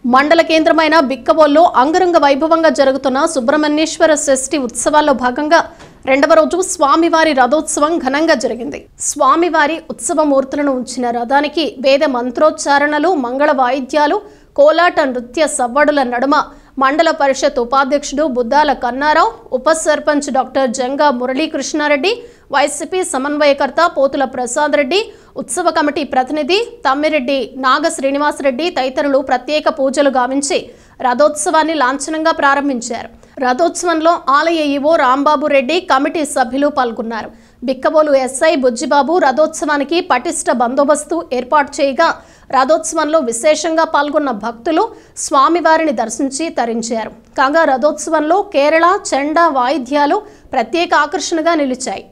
మండల కేంద్రమైన బిక్కవోల్లో అంగరంగ వైభవంగా జరుగుతున్న సుబ్రహ్మణ్యేశ్వర షష్ఠి ఉత్సవాల్లో భాగంగా రెండవ రోజు స్వామివారి రథోత్సవం ఘనంగా జరిగింది. స్వామివారి ఉత్సవమూర్తులను ఉంచిన రథానికి వేద మంత్రోచ్చారణలు, మంగళ వాయిద్యాలు, కోలాట నృత్య సవ్వడుల నడుమ మండల పరిషత్ ఉపాధ్యక్షుడు బుద్దాల కన్నారావు, ఉప సర్పంచ్ డాక్టర్ జంగా మురళీకృష్ణారెడ్డి, వైసీపీ సమన్వయకర్త పోతుల ప్రసాద్ రెడ్డి, ఉత్సవ కమిటీ ప్రతినిధి తమ్మిరెడ్డి నాగ శ్రీనివాసరెడ్డి తదితరులు ప్రత్యేక పూజలు గావించి రథోత్సవాన్ని లాంఛనంగా ప్రారంభించారు. రథోత్సవంలో ఆలయ ఈవో రాంబాబు రెడ్డి, కమిటీ సభ్యులు పాల్గొన్నారు. బిక్కవోలు ఎస్ఐ బుజ్జిబాబు రథోత్సవానికి పటిష్ట బందోబస్తు ఏర్పాటు చేయగా రథోత్సవంలో విశేషంగా పాల్గొన్న భక్తులు స్వామివారిని దర్శించి తరించారు. కాగా రథోత్సవంలో కేరళ చెండా వాయిద్యాలు ప్రత్యేక ఆకర్షణగా నిలిచాయి.